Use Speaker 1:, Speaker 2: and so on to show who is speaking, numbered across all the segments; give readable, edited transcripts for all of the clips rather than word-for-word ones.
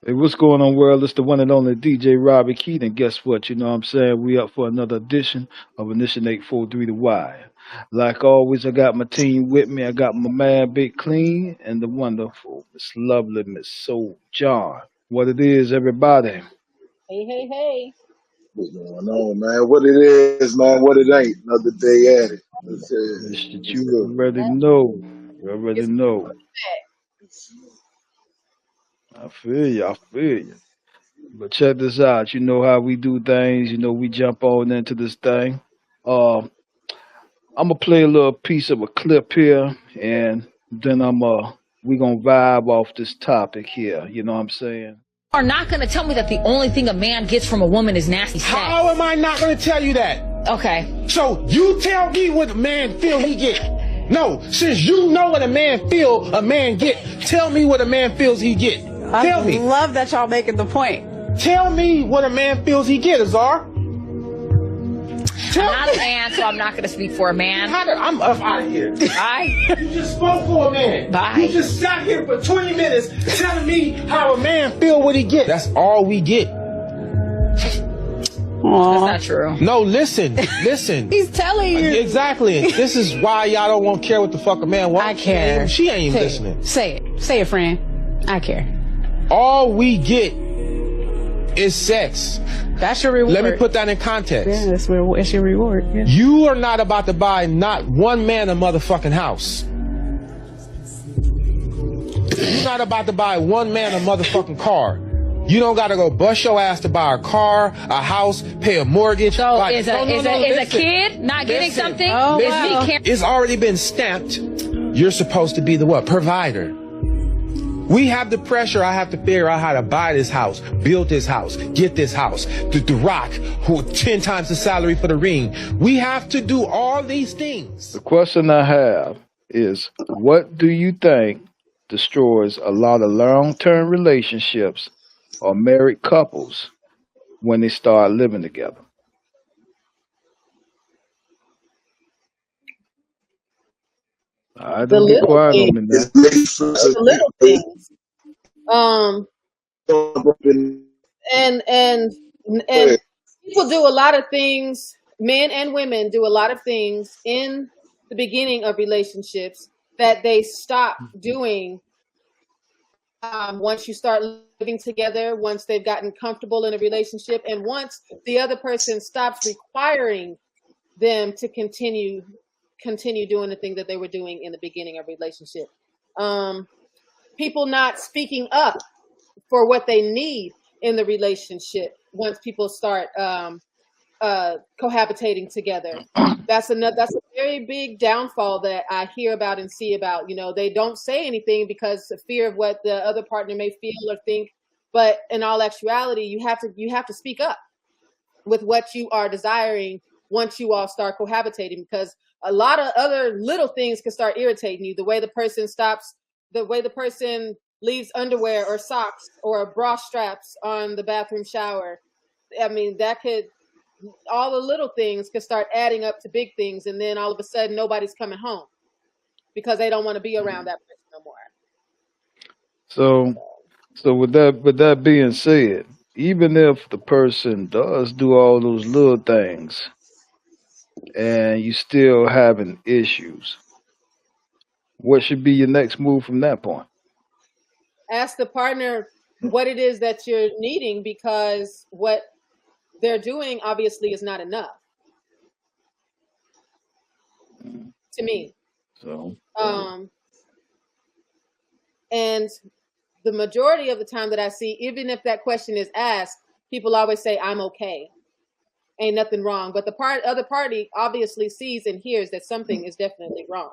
Speaker 1: Hey, what's going on, world? It's the one and only DJ Robbie Keaton. And guess what? You know what I'm saying? We up for another edition of Initiation 843 The Wire. Like always, I got my team with me. I got my man, Big Clean, and the wonderful, Miss Lovely, Miss Soul John. What it is, everybody?
Speaker 2: Hey, hey, hey.
Speaker 3: What's going on, man? What it is, man? What it ain't? Another day at it.
Speaker 1: Mr.
Speaker 3: What's
Speaker 1: You
Speaker 3: up?
Speaker 1: already know. You already
Speaker 2: It's
Speaker 1: know. I feel you. I feel you. But check this out. You know how we do things. You know, we jump on into this thing. Uh, I'm gonna play a little piece of a clip here, and then we gonna vibe off this topic here. You know what I'm saying?
Speaker 4: Are not going to tell me that the only thing a man gets from a woman is nasty sex.
Speaker 5: How am I not going to tell you that?
Speaker 4: Okay.
Speaker 5: So you tell me what a man feel he get. No, since you know what a man feel a man get, tell me what a man feels he get. Tell me.
Speaker 2: I love that y'all making the point.
Speaker 5: Tell me what a man feels he get, Azar.
Speaker 4: I'm not a man, so I'm not going to speak for a man.
Speaker 5: I'm up out of here.
Speaker 4: Bye.
Speaker 5: You just spoke for a man.
Speaker 4: Bye.
Speaker 5: You just sat here for 20 minutes telling me how a man feel what he get. That's all we get.
Speaker 4: That's not true.
Speaker 5: No, listen.
Speaker 2: He's telling you.
Speaker 5: Exactly. This is why y'all don't want to care what the fuck a man wants.
Speaker 2: I care.
Speaker 5: She ain't even
Speaker 2: Say
Speaker 5: listening.
Speaker 2: it. Say it. Say it, friend. I care.
Speaker 5: All we get is sex.
Speaker 2: That's your reward.
Speaker 5: Let me put that in context.
Speaker 2: Yeah, that's your reward. Yeah.
Speaker 5: You are not about to buy not one man a motherfucking house. You're not about to buy one man a motherfucking car. You don't gotta go bust your ass to buy a car, a house, pay a mortgage.
Speaker 4: So
Speaker 5: Like,
Speaker 4: is
Speaker 5: listen.
Speaker 4: a kid not getting
Speaker 5: Listen.
Speaker 4: something?
Speaker 2: Oh,
Speaker 4: Is
Speaker 2: wow.
Speaker 4: me caring?
Speaker 5: It's already been stamped. You're supposed to be the what? Provider. We have the pressure. I have to figure out how to buy this house, build this house, get this house. The Rock, who 10 times the salary for the ring. We have to do all these things.
Speaker 1: The question I have is, what do you think destroys a lot of long-term relationships or married couples when they start living together? I
Speaker 6: The
Speaker 1: don't be
Speaker 6: little
Speaker 1: quiet on
Speaker 6: things.
Speaker 1: me now.
Speaker 6: The little things. Um, and and and people do a lot of things. Men and women do a lot of things in the beginning of relationships that they stop doing once you start living together, once they've gotten comfortable in a relationship, and once the other person stops requiring them to continue doing the thing that they were doing in the beginning of relationship. People not speaking up for what they need in the relationship once people start cohabitating together. That's a very big downfall that I hear about and see about. You know, they don't say anything because of fear of what the other partner may feel or think. But in all actuality, you have to speak up with what you are desiring once you all start cohabitating, because a lot of other little things can start irritating you. The way the person leaves underwear or socks or bra straps on the bathroom shower. I mean, all the little things could start adding up to big things, and then all of a sudden nobody's coming home because they don't want to be around that person no more.
Speaker 1: So with that being said, even if the person does do all those little things and you still having issues, what should be your next move from that point?
Speaker 6: Ask the partner what it is that you're needing, because what they're doing obviously is not enough to me.
Speaker 1: So
Speaker 6: And the majority of the time that I see, even if that question is asked, people always say, I'm okay. Ain't nothing wrong. But the other party obviously sees and hears that something is definitely wrong.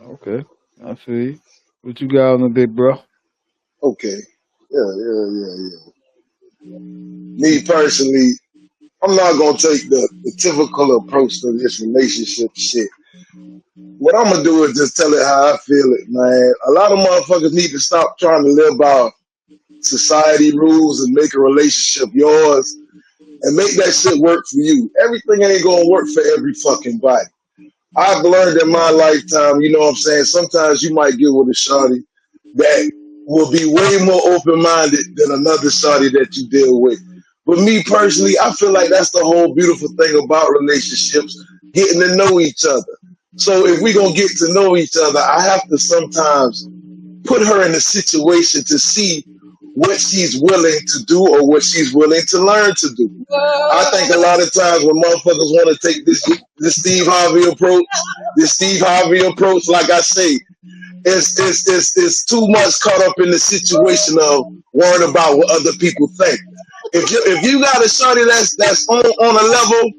Speaker 1: okay, I feel you. What you got on the big bro?
Speaker 3: Okay. Yeah. Me personally, I'm not gonna take the typical approach to this relationship shit. What I'm gonna do is just tell it how I feel it, man. A lot of motherfuckers need to stop trying to live by society rules and make a relationship yours and make that shit work for you. Everything ain't gonna work for every fucking body. I've learned in my lifetime, you know what I'm saying, sometimes you might get with a shawty that will be way more open-minded than another shawty that you deal with. But me personally, I feel like that's the whole beautiful thing about relationships, getting to know each other. So if we're going to get to know each other, I have to sometimes put her in a situation to see what she's willing to do or what she's willing to learn to do. I think a lot of times when motherfuckers want to take this Steve Harvey approach, like I say, it's too much caught up in the situation of worrying about what other people think. If you got a shorty that's on a level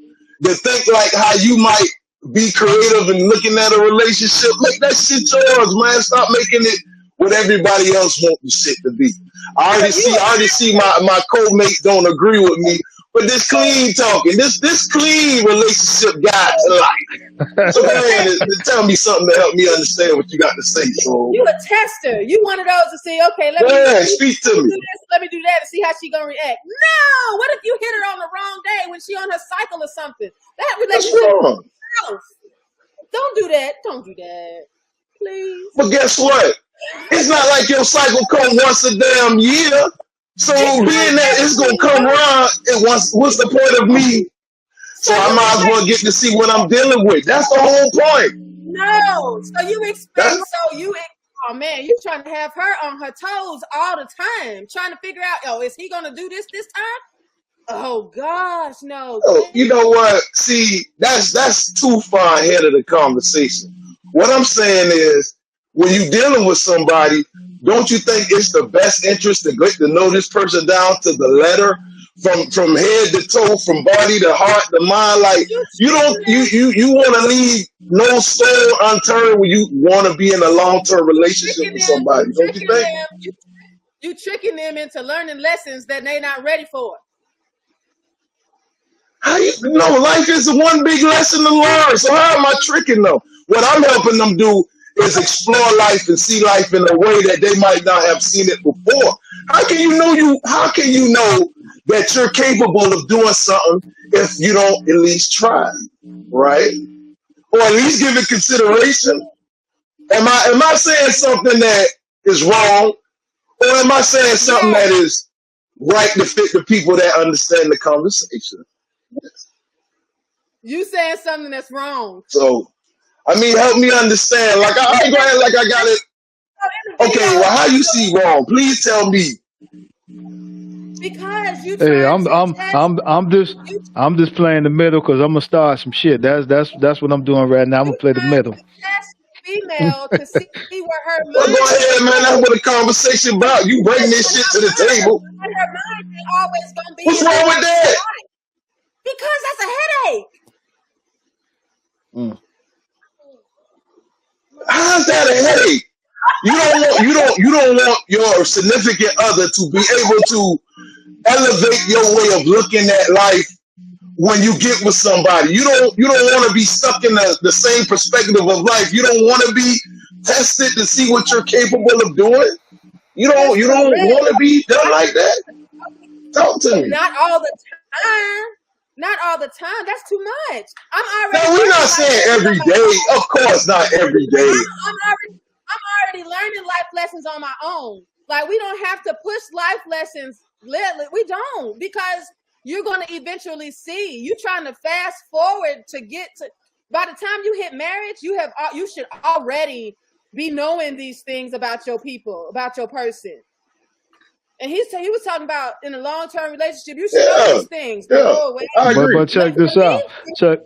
Speaker 3: that think like how you might be creative and looking at a relationship, make that shit yours, man. Stop making it what everybody else wants the shit to be. I already see my co-mates don't agree with me, but this clean talking, this clean relationship guide to life. So man, tell me something to help me understand what you got to say. So
Speaker 6: you a tester. You one of those to see, okay, let
Speaker 3: speak to me.
Speaker 6: Do this, let me do that and see how she gonna react. No, what if you hit her on the wrong day when she on her cycle or something? That relationship is wrong. Don't do that. Don't do that. Please.
Speaker 3: But guess what? It's not like your cycle come once a damn year. So being that it's gonna come around, what's the point of me? So I might as well get to see what I'm dealing with. That's the whole point.
Speaker 6: No. So you expect oh man, you trying to have her on her toes all the time, trying to figure out, is he gonna do this time? Oh gosh, no.
Speaker 3: Oh, you know what? See, that's too far ahead of the conversation. What I'm saying is, when you're dealing with somebody, don't you think it's the best interest to get to know this person down to the letter, from head to toe, from body to heart to mind? Like you want to leave no stone unturned when you want to be in a long-term relationship with somebody. Don't you think?
Speaker 6: You tricking them into learning lessons that they're not ready for.
Speaker 3: Life is one big lesson to learn. So how am I tricking them? What I'm helping them do is explore life and see life in a way that they might not have seen it before. How can you know that you're capable of doing something if you don't at least try, right? Or at least give it consideration? Am I saying something that is wrong, or am I saying something that is right to fit the people that understand the conversation?
Speaker 6: You saying something that's wrong.
Speaker 3: So, I mean, help me understand. Like I go ahead, like I got it. Okay, well, how you see wrong? Please tell me.
Speaker 6: Because you.
Speaker 1: Hey, I'm just playing the middle because I'm gonna start some shit. That's what I'm doing right now. I'm gonna play the middle.
Speaker 6: Female to see where her mind.
Speaker 3: Well, go ahead, man. That's what the conversation about. You bring this shit to the table.
Speaker 6: Her mind ain't always gonna be.
Speaker 3: What's wrong with that?
Speaker 6: Because that's a headache.
Speaker 3: How's that a headache? You don't want your significant other to be able to elevate your way of looking at life when you get with somebody. You don't want to be stuck in the same perspective of life. You don't want to be tested to see what you're capable of doing. You don't want to be done like that. Talk to me.
Speaker 6: Not all the time. Not all the time. That's too much.
Speaker 3: No, we're not saying every day. Of course, not every day.
Speaker 6: I'm already learning life lessons on my own. Like we don't have to push life lessons. We don't, because you're going to eventually see. You trying to fast forward to get to. By the time you hit marriage, you should already be knowing these things about your people, about your person. And he was talking about in a long-term relationship, you should know these things.
Speaker 3: I agree.
Speaker 1: But check this out.
Speaker 6: For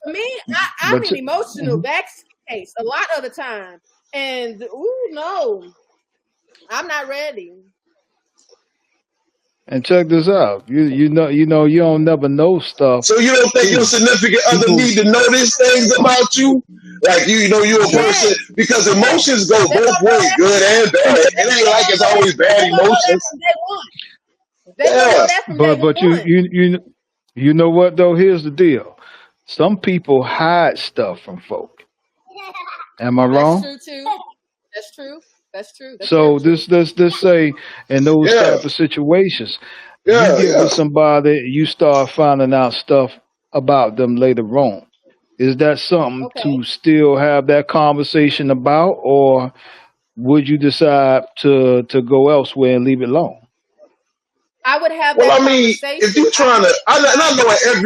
Speaker 6: me, I'm an emotional backspace a lot of the time. And no, I'm not ready.
Speaker 1: And check this out. You know you don't never know stuff.
Speaker 3: So you don't think your significant other need to know these things about you? Like you're a person, because emotions go both ways, good and bad. It ain't like it's always bad emotions.
Speaker 1: But You know what though? Here's the deal. Some people hide stuff from folk. Am I
Speaker 6: That's
Speaker 1: wrong?
Speaker 6: true too. That's true. That's true. That's
Speaker 1: So
Speaker 6: very true.
Speaker 1: this say in those
Speaker 3: Yeah,
Speaker 1: type of situations, you
Speaker 3: yeah,
Speaker 1: get
Speaker 3: yeah.
Speaker 1: with somebody, you start finding out stuff about them later on. Is that something
Speaker 6: Okay.
Speaker 1: to still have that conversation about, or would you decide to go elsewhere and leave it alone?
Speaker 6: I would have
Speaker 3: Well,
Speaker 6: that
Speaker 3: I mean, if
Speaker 6: conversation.
Speaker 3: you trying to, and I know in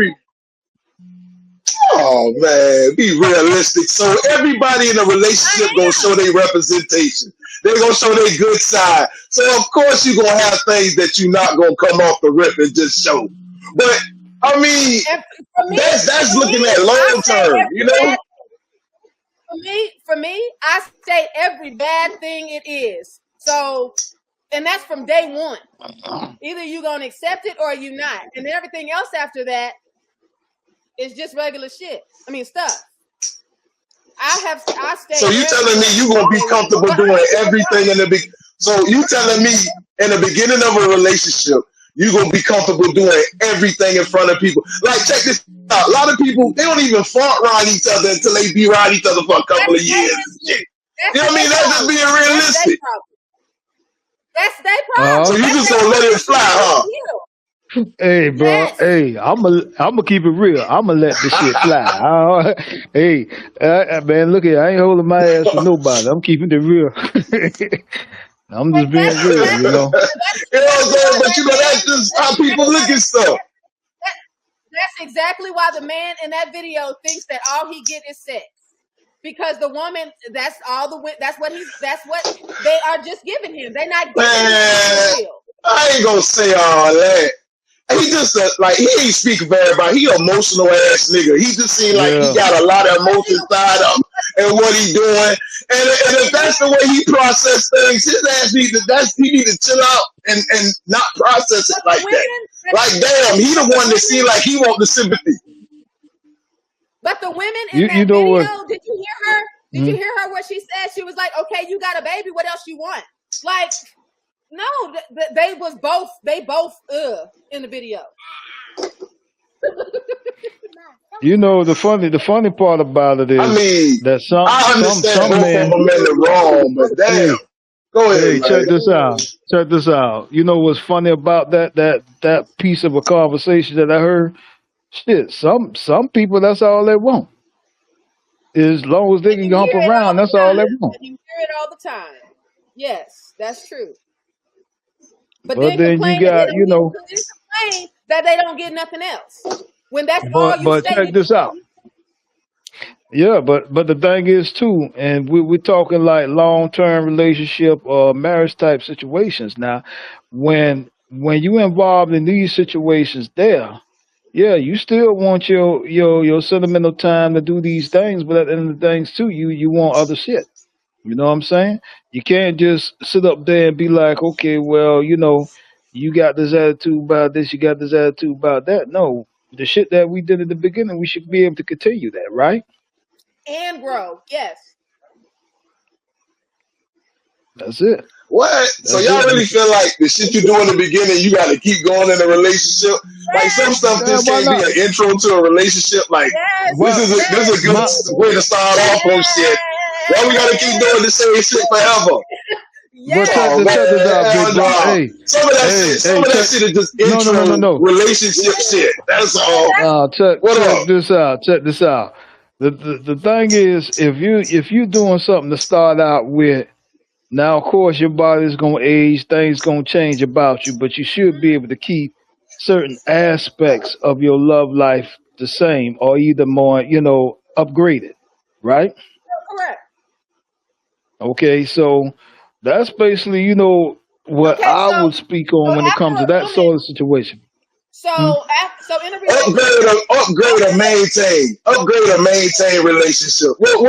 Speaker 3: oh man, be realistic. So everybody in a relationship gonna show their representation. They're gonna show their good side. So of course you're gonna have things that you're not gonna come off the rip and just show. But I mean,
Speaker 6: And for me,
Speaker 3: that's
Speaker 6: for
Speaker 3: looking
Speaker 6: me,
Speaker 3: at
Speaker 6: I
Speaker 3: long
Speaker 6: say
Speaker 3: term,
Speaker 6: every
Speaker 3: you know?
Speaker 6: bad for me, I say every bad thing it is. So, and that's from day one. Either you gonna accept it or you not, and then everything else after that is just regular shit. I mean stuff. I stay
Speaker 3: So you
Speaker 6: very
Speaker 3: telling me
Speaker 6: clear.
Speaker 3: you gonna be comfortable
Speaker 6: But
Speaker 3: doing everything in the big? So you telling me in the beginning of a relationship you gonna be comfortable doing everything in front of people? Like check this out. A lot of people they don't even front ride each other until they be around each other for a couple of
Speaker 6: that's
Speaker 3: years.
Speaker 6: their
Speaker 3: and shit.
Speaker 6: that's
Speaker 3: You know what I mean?
Speaker 6: their
Speaker 3: That's just
Speaker 6: problem.
Speaker 3: being
Speaker 6: That's their
Speaker 3: realistic.
Speaker 6: problem. That's their
Speaker 1: Uh,
Speaker 6: problem.
Speaker 3: So you
Speaker 6: That's
Speaker 3: just
Speaker 6: their
Speaker 3: gonna let
Speaker 6: problem.
Speaker 3: it fly, huh?
Speaker 1: hey, bro.
Speaker 6: Yes.
Speaker 1: Hey, I'ma keep it real. I'ma let the shit fly. Hey, man, look here. I ain't holding my ass for nobody. I'm keeping it real. I'm just
Speaker 6: And
Speaker 1: being
Speaker 6: that's
Speaker 1: real,
Speaker 6: that's
Speaker 1: you know.
Speaker 3: You know what I'm saying? But you know that's just how people look at stuff.
Speaker 6: that's exactly why the man in that video thinks that all he get is sex. Because the woman, that's what they are just giving him. They're not giving him
Speaker 3: Man,
Speaker 6: the real.
Speaker 3: I ain't gonna say all that. He just like he ain't speaking for everybody. He an emotional ass nigga. He just seem like he
Speaker 1: Yeah.
Speaker 3: got a lot of emotions tied up in what he doing. And if that's the way he process things, his ass he need to chill out and not process it
Speaker 6: But the
Speaker 3: like that.
Speaker 6: women,
Speaker 3: Like damn, he the one that seem like he want the sympathy.
Speaker 6: but the women in
Speaker 1: You
Speaker 6: that
Speaker 1: know what?
Speaker 6: video, did you hear her? Did
Speaker 1: Hmm?
Speaker 6: you hear her what she said? She was like, "Okay, you got a baby. What else you want?" Like, no, they both in the video.
Speaker 1: You know the funny part about it
Speaker 3: I
Speaker 1: is
Speaker 3: mean,
Speaker 1: that
Speaker 3: I understand both of
Speaker 1: men.
Speaker 3: them in the wrong, but
Speaker 1: Hey,
Speaker 3: damn. Go ahead,
Speaker 1: hey,
Speaker 3: man.
Speaker 1: check this out. Check this out. You know what's funny about that piece of a conversation that I heard? Shit, some people that's all they want. As long as they
Speaker 6: And
Speaker 1: can
Speaker 6: you
Speaker 1: hump
Speaker 6: hear it all
Speaker 1: around,
Speaker 6: the
Speaker 1: that's all they
Speaker 6: time.
Speaker 1: want.
Speaker 6: And you hear it all the time. Yes, that's true. But
Speaker 1: But
Speaker 6: then
Speaker 1: then you
Speaker 6: complain
Speaker 1: got, you know,
Speaker 6: complain that they don't get nothing else. When that's all you
Speaker 1: but
Speaker 6: say
Speaker 1: check
Speaker 6: you
Speaker 1: this out.
Speaker 6: do.
Speaker 1: Yeah, but the thing is too, and we're talking like long term relationship or marriage type situations. Now, when you involved in these situations, there, yeah, you still want your sentimental time to do these things, but at the end of the things too, you want other shit. You know what I'm saying? You can't just sit up there and be like, okay, well, you know, you got this attitude about this, you got this attitude about that. No, the shit that we did at the beginning, we should be able to continue that, right?
Speaker 6: And grow. Yes.
Speaker 1: That's it.
Speaker 3: What? So
Speaker 1: That's
Speaker 3: y'all
Speaker 1: it.
Speaker 3: really feel like the shit you do in the beginning, you got to keep going in a relationship? Like some stuff
Speaker 1: Yeah,
Speaker 3: just
Speaker 1: why
Speaker 3: can't be
Speaker 1: not?
Speaker 3: an intro to a relationship. Like
Speaker 6: Yes.
Speaker 1: Well,
Speaker 3: this is a good
Speaker 1: my
Speaker 3: way to start off on shit. Why we gotta keep doing the same shit forever?
Speaker 1: but check
Speaker 3: Oh
Speaker 1: this
Speaker 3: man,
Speaker 1: out,
Speaker 3: hell
Speaker 1: big bro.
Speaker 3: no.
Speaker 1: Hey,
Speaker 3: Some of that
Speaker 1: hey,
Speaker 3: shit, some of that
Speaker 1: check.
Speaker 3: shit is just
Speaker 1: No, no, no, no,
Speaker 3: intro
Speaker 1: no.
Speaker 3: relationship shit. That's all.
Speaker 1: Check
Speaker 3: What up?
Speaker 1: this out. Check this out. The thing is, if you doing something to start out with, now of course your body's gonna age, things gonna change about you, but you should be able to keep certain aspects of your love life the same, or either more, you know, upgraded, right?
Speaker 6: Correct.
Speaker 1: Okay, so that's basically, you know, what
Speaker 6: Okay,
Speaker 1: I
Speaker 6: so
Speaker 1: would speak on when it
Speaker 6: after
Speaker 1: comes to
Speaker 6: a
Speaker 1: that
Speaker 6: woman,
Speaker 1: sort of situation.
Speaker 6: so in a
Speaker 3: Upgrade
Speaker 6: relationship,
Speaker 3: upgrade or maintain relationship. What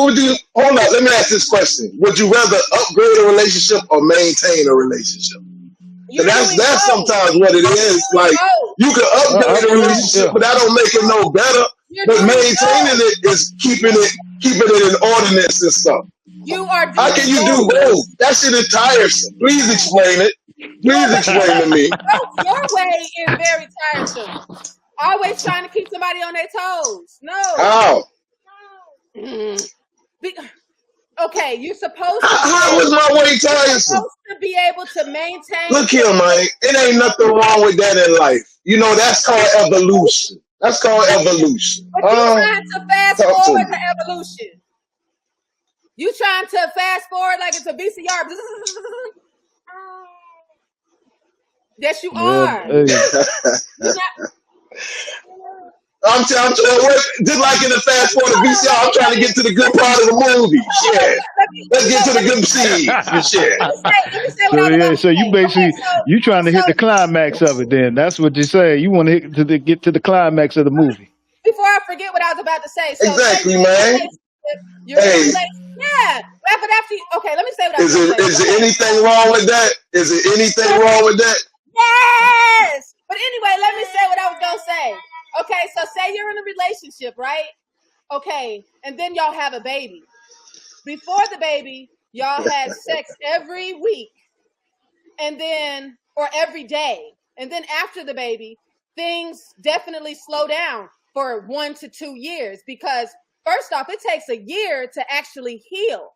Speaker 3: would you? Hold on, let me ask this question: would you rather upgrade a relationship or maintain a relationship?
Speaker 6: you're
Speaker 3: And
Speaker 6: doing
Speaker 3: that's
Speaker 6: both.
Speaker 3: sometimes what it
Speaker 6: You're
Speaker 3: is.
Speaker 6: doing
Speaker 3: Like
Speaker 6: both.
Speaker 3: you can
Speaker 1: I
Speaker 3: upgrade a
Speaker 1: agree.
Speaker 3: relationship,
Speaker 1: Yeah.
Speaker 3: but that don't make it no better.
Speaker 6: You're
Speaker 3: But
Speaker 6: doing
Speaker 3: maintaining
Speaker 6: both.
Speaker 3: it is keeping it in ordinance and stuff.
Speaker 6: You are
Speaker 3: How can
Speaker 6: doing
Speaker 3: you do
Speaker 6: both.
Speaker 3: both? That shit is tiresome. Please explain it.
Speaker 6: Your
Speaker 3: Please explain to me.
Speaker 6: your way is very tiresome. always trying to keep somebody on their toes. No.
Speaker 3: How?
Speaker 6: Okay, you're supposed to.
Speaker 3: How was my way tiresome?
Speaker 6: Supposed to be able to maintain.
Speaker 3: Look here, man. It ain't nothing wrong with that in life. You know, that's called evolution. That's called evolution.
Speaker 6: But you trying to fast forward to evolution. You trying to fast forward like it's a VCR. Yes, you are. I'm trying to, just like in the fast forward to VCR, I'm trying to get to the good part of the movie. Shit. Let's get to the good scenes and shit.
Speaker 1: So you basically, you trying to hit the climax of it then. That's what you're saying. You want to get to the climax of the movie.
Speaker 6: Before I forget what I was about to say. So
Speaker 3: exactly, man.
Speaker 6: Hey. Yeah. But after okay, let me say what I was going to say.
Speaker 3: Is there anything wrong with that? Is there anything wrong with that?
Speaker 6: Yes. But anyway, let me say what I was going to say. Okay, so say you're in a relationship, right? Okay, and then y'all have a baby. Before the baby, y'all had sex every week, and then, or every day. And then after the baby, things definitely slow down for 1 to 2 years because first off, it takes a year to actually heal.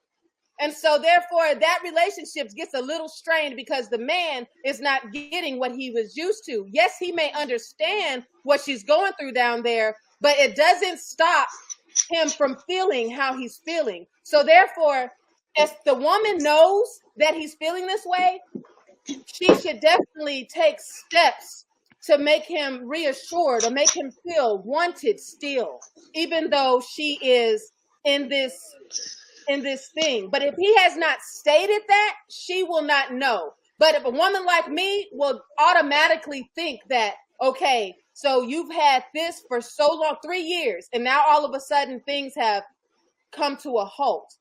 Speaker 6: And so therefore that relationship gets a little strained because the man is not getting what he was used to. Yes, he may understand what she's going through down there, but it doesn't stop him from feeling how he's feeling. So therefore, if the woman knows that he's feeling this way, she should definitely take steps to make him reassured or make him feel wanted still, even though she is in this thing. But if he has not stated that, she will not know. But if a woman like me will automatically think that, okay, so you've had this for so long, 3 years, and now all of a sudden things have come to a halt.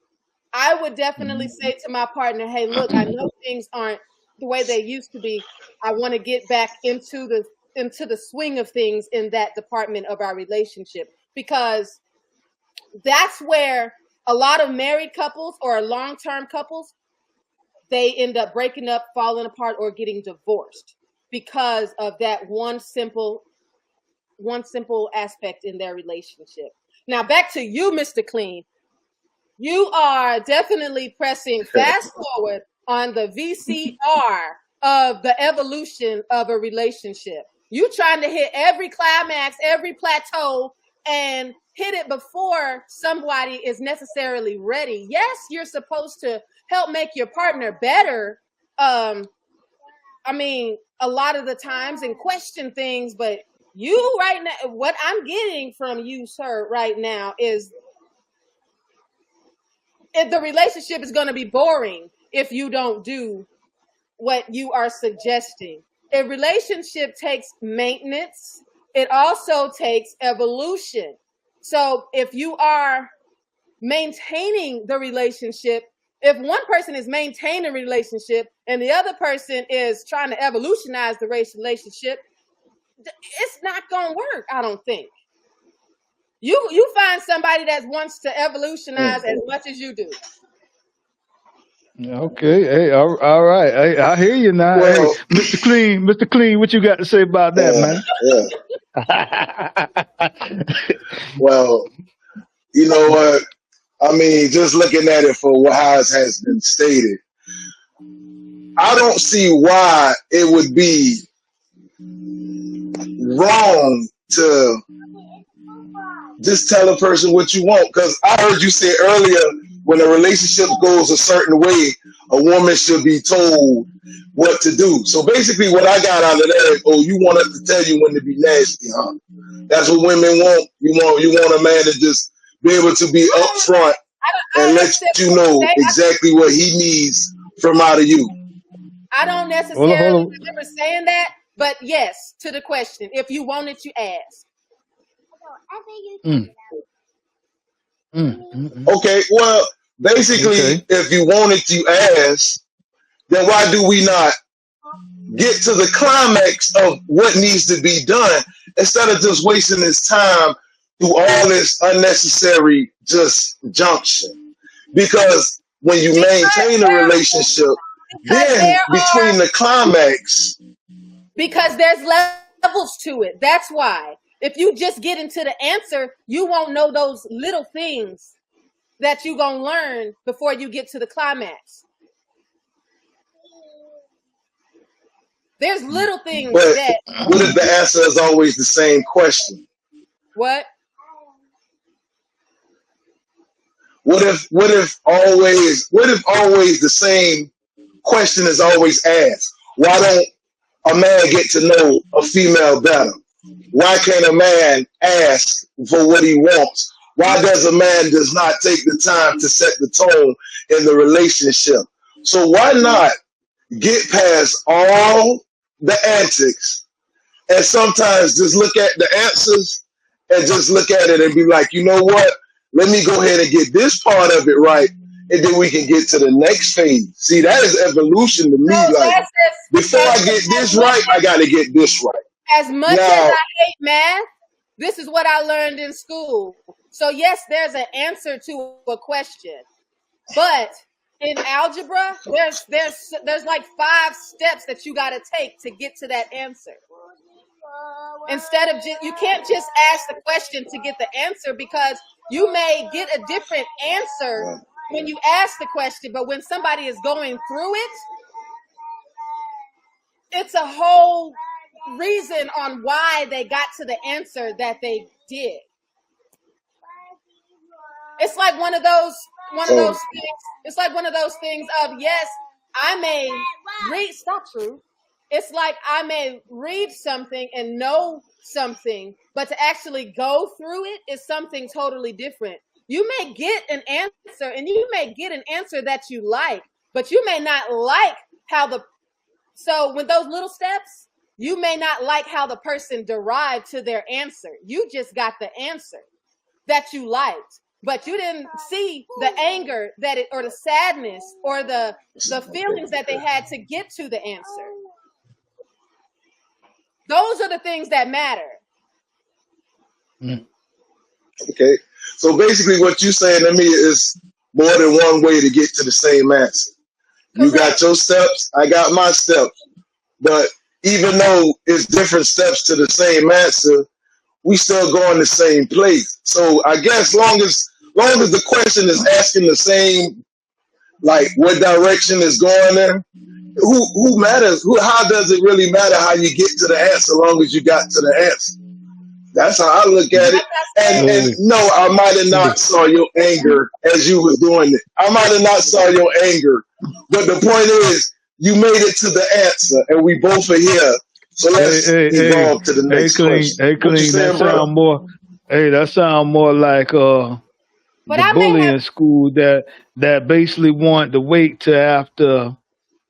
Speaker 6: I would definitely say to my partner, hey, look, I know things aren't the way they used to be. I want to get back into the swing of things in that department of our relationship, because that's where a lot of married couples or long-term couples, they end up breaking up, falling apart, or getting divorced because of that one simple aspect in their relationship. Now back to you, Mr. Clean. You are definitely pressing fast forward on the VCR of the evolution of a relationship. You trying to hit every climax, every plateau, and hit it before somebody is necessarily ready. Yes, you're supposed to help make your partner better. A lot of the times and question things, but you right now, what I'm getting from you, sir, right now is the relationship is going to be boring if you don't do what you are suggesting. A relationship takes maintenance. It also takes evolution. So if you are maintaining the relationship, if one person is maintaining a relationship and the other person is trying to evolutionize the relationship, it's not going to work, I don't think. You find somebody that wants to evolutionize as much as you do.
Speaker 1: Okay. Hey, all right. Hey, I hear you now.
Speaker 3: Well,
Speaker 1: hey, Mr. Clean, what you got to say about that, man?
Speaker 3: Well, you know what? I mean, just looking at it for how it has been stated, I don't see why it would be wrong to just tell a person what you want. Because I heard you say earlier, when a relationship goes a certain way, a woman should be told what to do. So basically what I got out of that, you want us to tell you when to be nasty, huh? That's what women want. You want a man to just be able to be upfront and let you know exactly what he needs from out of you.
Speaker 6: I don't necessarily remember saying that, but yes, to the question, if you want it, you ask.
Speaker 3: Okay, well, basically, if you want it, you ask. Then why do we not get to the climax of what needs to be done instead of just wasting this time through all this unnecessary just junction? Because when you maintain a relationship, then between the climax,
Speaker 6: because there's levels to it. That's why. If you just get into the answer, you won't know those little things that you're going to learn before you get to the climax. There's little things
Speaker 3: But
Speaker 6: that,
Speaker 3: what if the answer is always the same question?
Speaker 6: what?
Speaker 3: What if always the same question is always asked? Why don't a man get to know a female better? Why can't a man ask for what he wants? Why does a man does not take the time to set the tone in the relationship? So why not get past all the antics and sometimes just look at the answers and just look at it and be like, you know what? Let me go ahead and get this part of it right, and then we can get to the next phase. See, that is evolution to me.
Speaker 6: So
Speaker 3: Like, before I get this right, I got to get this right.
Speaker 6: as much as
Speaker 3: Now,
Speaker 6: I hate math, this is what I learned in school. So yes, there's an answer to a question, but in algebra, there's like 5 steps that you got to take to get to that answer. Instead of you can't just ask the question to get the answer, because you may get a different answer when you ask the question, but when somebody is going through it, it's a whole reason on why they got to the answer that they did. It's like one of those things. It's like one of those things of, yes, I may read. Stop, True. It's like I may read something and know something, but to actually go through it is something totally different. You may get an answer, and you may get an answer that you like, but you may not like so with those little steps, you may not like how the person derived to their answer. You just got the answer that you liked, but you didn't see the anger or the sadness or the feelings that they had to get to the answer. Those are the things that matter.
Speaker 3: okay. So basically what you're saying to me is more than one way to get to the same answer. You got your steps, I got my steps. But even though it's different steps to the same answer, we still going the same place. So I guess long as the question is asking the same, like what direction is going in, who matters? How does it really matter how you get to the answer, long as you got to the answer? That's how I look at it. And no, I might have not saw your anger as you was doing it. I might have not saw your anger. But the point is, you made it to the answer, and we both are here. So let's evolve to the next question.
Speaker 1: Hey, Clean, that sound more like the bullying school that basically want to wait till after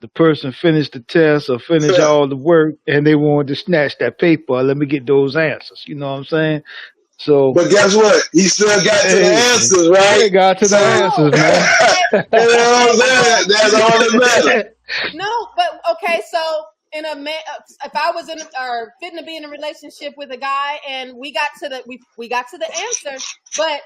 Speaker 1: the person finished the test or finish all the work, and they wanted to snatch that paper. Let me get those answers. You know what I'm saying? So,
Speaker 3: but guess what? He still got to the answers, right?
Speaker 1: He got to the answers, man.
Speaker 3: You know what I'm saying? That's all that matters.
Speaker 6: No, but okay. So if I was fitting to be in a relationship with a guy, and we got to the answer, but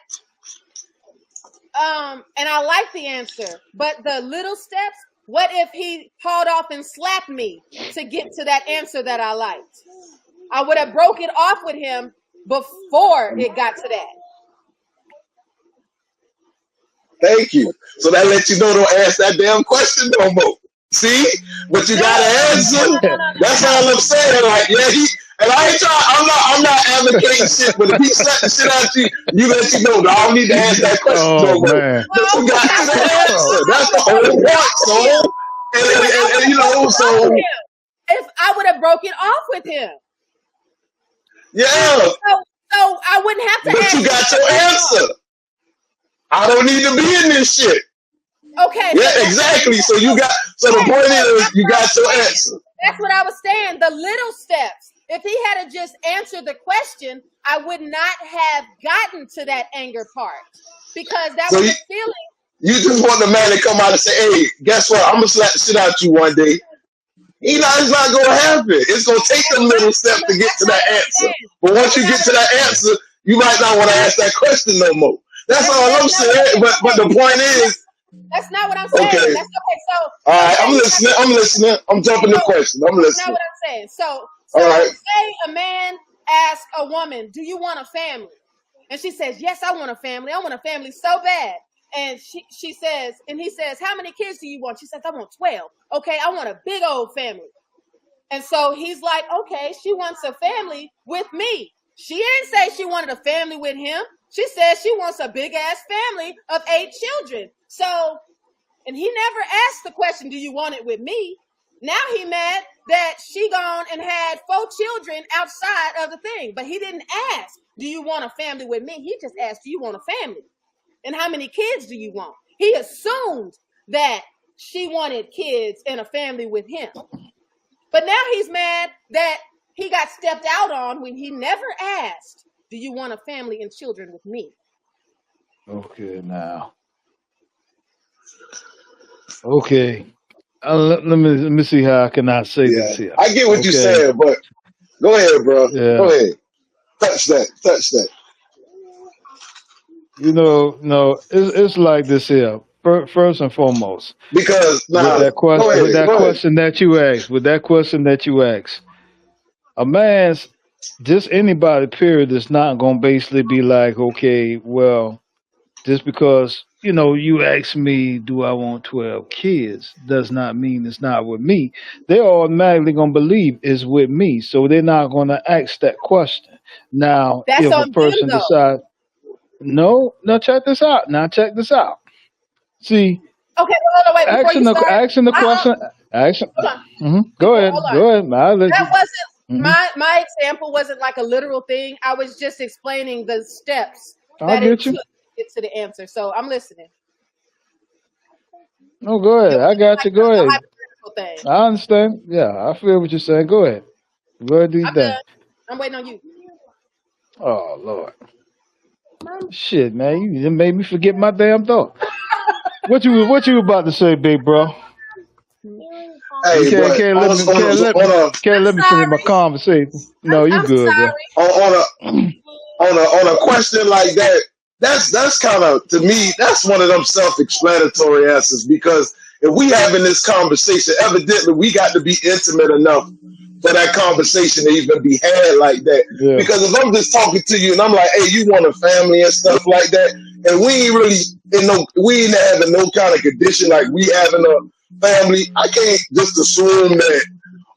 Speaker 6: and I like the answer, but the little steps. What if he hauled off and slapped me to get to that answer that I liked? I would have broke it off with him before it got to that.
Speaker 3: Thank you. So that lets you know, don't ask that damn question no more. See? But you got to answer. That's all I'm saying. Like, yeah, and I'm not advocating shit, but if he slapped the shit out you let you know, I don't need to ask that question no more. But you got to answer. That's the whole point, so. And you know, so.
Speaker 6: If I would have broken off with him.
Speaker 3: Yeah.
Speaker 6: So I wouldn't have to
Speaker 3: But you got your answer. I don't need to be in this shit.
Speaker 6: Okay.
Speaker 3: Yeah, exactly. So the point is, you got your answer.
Speaker 6: That's what I was saying. The little steps. If he had just answered the question, I would not have gotten to that anger part, because that was the feeling.
Speaker 3: You just want the man to come out and say, "Hey, guess what? I'm gonna slap the shit out you one day." It's not gonna happen. It's gonna take them little steps to get to that answer. But once you get to that answer, you might not want to ask that question no more. That's all I'm saying. But the point is,
Speaker 6: that's not what I'm saying.
Speaker 3: Okay.
Speaker 6: That's okay. So
Speaker 3: all right, I'm listening. I'm jumping the question. I'm listening.
Speaker 6: That's not what I'm saying. So
Speaker 3: all right.
Speaker 6: say a man ask a woman, do you want a family? And she says, yes, I want a family. I want a family so bad. And she says, and he says, how many kids do you want? She says, I want 12. Okay, I want a big old family. And so he's like, okay, she wants a family with me. She didn't say she wanted a family with him. She said she wants a big ass family of 8 children. So, and he never asked the question, do you want it with me? Now he mad that she gone and had 4 children outside of the thing. But he didn't ask, do you want a family with me? He just asked, do you want a family? And how many kids do you want? He assumed that she wanted kids and a family with him. But now he's mad that he got stepped out on when he never asked, do you want a family and children with me?
Speaker 1: Okay, now. Okay. Let me see how I can say
Speaker 3: Yeah,
Speaker 1: this here.
Speaker 3: I get what you're
Speaker 1: Okay.
Speaker 3: saying, but go ahead, bro.
Speaker 1: Yeah.
Speaker 3: Go ahead. Touch that.
Speaker 1: You know, no, it's like this here. First and foremost,
Speaker 3: Because
Speaker 1: with
Speaker 3: now,
Speaker 1: that
Speaker 3: go
Speaker 1: question,
Speaker 3: ahead.
Speaker 1: with that question that you asked, a man's just anybody period is not gonna basically be like, okay, well, just because you ask me, do I want 12 kids, does not mean it's not with me. They're automatically gonna believe it's with me, so they're not gonna ask that question. Now,
Speaker 6: That's
Speaker 1: if a
Speaker 6: on them
Speaker 1: person
Speaker 6: though.
Speaker 1: decides, no, check this out. Now check this out. See,
Speaker 6: Okay, hold on, wait, before
Speaker 1: asking
Speaker 6: you
Speaker 1: the
Speaker 6: start,
Speaker 1: asking the question, asking.
Speaker 6: hold on,
Speaker 1: Go ahead,
Speaker 6: hold on.
Speaker 1: go ahead. I'll let
Speaker 6: That
Speaker 1: you.
Speaker 6: wasn't
Speaker 1: hmm
Speaker 6: my example wasn't like a literal thing. I was just explaining the steps
Speaker 1: I'll
Speaker 6: that it
Speaker 1: get you.
Speaker 6: took to get to the answer. So I'm listening.
Speaker 1: No, go
Speaker 6: It
Speaker 1: ahead. I
Speaker 6: wasn't
Speaker 1: got
Speaker 6: like
Speaker 1: you. Go
Speaker 6: a
Speaker 1: ahead.
Speaker 6: hypothetical thing.
Speaker 1: I understand. Yeah, I feel what you're saying. Go ahead. Go ahead, do your
Speaker 6: I'm
Speaker 1: thing.
Speaker 6: done. I'm waiting on you.
Speaker 1: Oh Lord, shit, man, you just made me forget my damn thought. What you about to say, big bro? You
Speaker 3: Hey, but
Speaker 1: can't let me
Speaker 6: I'm
Speaker 1: finish my
Speaker 6: sorry.
Speaker 1: conversation. No, you
Speaker 6: I'm
Speaker 1: good, bro.
Speaker 6: sorry.
Speaker 3: on a question like that, that's kind of, to me, that's one of them self-explanatory answers. Because if we having this conversation, evidently we got to be intimate enough for that conversation to even be had like that.
Speaker 1: Yeah.
Speaker 3: Because if I'm just talking to you and I'm like, hey, you want a family and stuff like that, and we ain't really we ain't having no kind of condition like we having a family, I can't just assume that,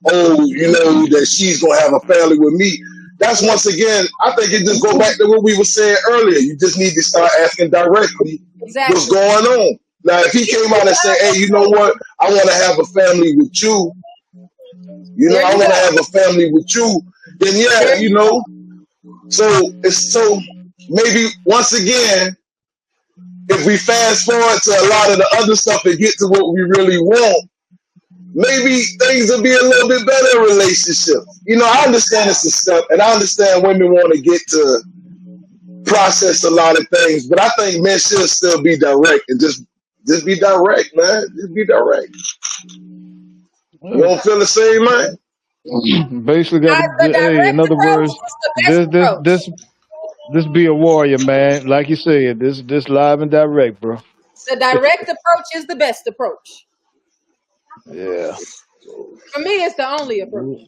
Speaker 3: that she's gonna have a family with me. That's, once again, I think it just go back to what we were saying earlier. You just need to start asking directly what's
Speaker 6: Exactly.
Speaker 3: going on. Now, if he came out and said, hey, you know what, I want to have a family with you,
Speaker 6: There
Speaker 3: I
Speaker 6: you
Speaker 3: want to
Speaker 6: go.
Speaker 3: have a family with you, then yeah,
Speaker 6: There you go.
Speaker 3: so maybe once again, if we fast forward to a lot of the other stuff and get to what we really want, maybe things will be a little bit better in relationships. I understand it's a step, and I understand women want to get to process a lot of things, but I think men should still be direct and just be direct, man. Just be direct. You
Speaker 1: Yeah.
Speaker 3: don't feel the same, man?
Speaker 1: Basically, got
Speaker 6: The
Speaker 1: to. Hey,
Speaker 6: direct
Speaker 1: in other
Speaker 6: approach
Speaker 1: words,
Speaker 6: is the best
Speaker 1: this
Speaker 6: approach.
Speaker 1: this be a warrior, man. Like you said, this live and direct, bro.
Speaker 6: The direct approach is the best approach.
Speaker 1: Yeah.
Speaker 6: For me, it's the only approach.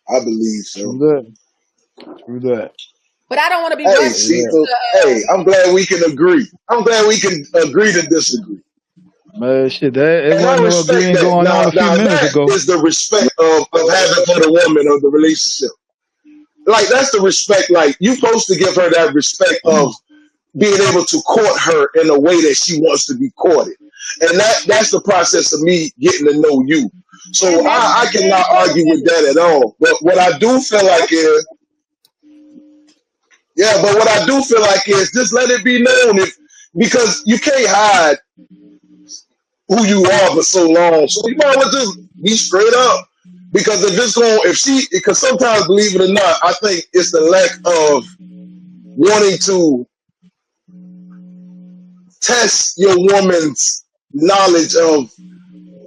Speaker 3: I believe so.
Speaker 1: Through that.
Speaker 6: But I don't want to be
Speaker 3: Hey,
Speaker 6: rushed
Speaker 3: see,
Speaker 1: Yeah.
Speaker 3: so, hey, I'm glad we can agree. I'm glad we can agree to disagree.
Speaker 1: Man, shit, it
Speaker 3: And I
Speaker 1: wasn't no
Speaker 3: respect
Speaker 1: agreeing
Speaker 3: that.
Speaker 1: going on a few minutes
Speaker 3: That
Speaker 1: ago.
Speaker 3: is the respect of having for the woman of the relationship. Like, that's the respect. Like, you're supposed to give her that respect of being able to court her in a way that she wants to be courted. And that's the process of me getting to know you. So
Speaker 6: And
Speaker 3: I
Speaker 6: that's
Speaker 3: cannot argue with that at all. But what I do feel like is, just let it be known, because you can't hide who you are for so long. So you might as well just be straight up. Because because sometimes, believe it or not, I think it's the lack of wanting to test your woman's knowledge of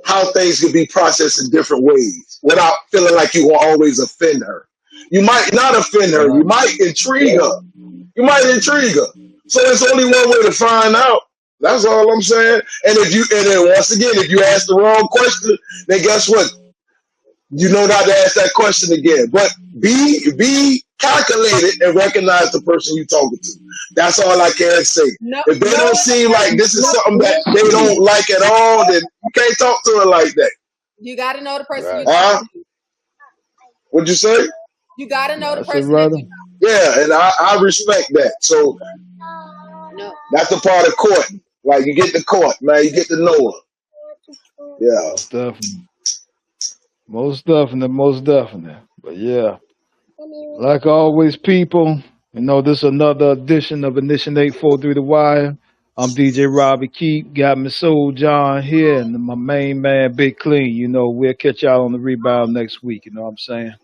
Speaker 3: how things can be processed in different ways without feeling like you will always offend her. You might not offend her. You might intrigue her. So there's only one way to find out. That's all I'm saying. And then once again, if you ask the wrong question, then guess what? You know not to ask that question again. But be calculate it and recognize the person you talking to. That's all I can say.
Speaker 6: No,
Speaker 3: If they
Speaker 6: no,
Speaker 3: don't seem like this is
Speaker 6: no.
Speaker 3: something that they don't like at all, then you can't talk to her like that.
Speaker 6: You got to know the person
Speaker 1: Right.
Speaker 6: you're
Speaker 3: Huh?
Speaker 6: talking to.
Speaker 3: What'd you say?
Speaker 6: You got to know the
Speaker 1: That's it,
Speaker 6: person that
Speaker 1: brother.
Speaker 6: you
Speaker 3: Yeah, and I respect that. So
Speaker 6: know.
Speaker 3: that's a part of court. Like you get to court, man. You get to know her. Yeah.
Speaker 1: Most definitely. Most definitely. Most definitely. But yeah, like always, people, you know, this is another edition of Initiate 4-3 The Wire. I'm DJ Robbie Keep. Got me Soul John here and my main man, Big Clean. You know, we'll catch y'all on the rebound next week. You know what I'm saying?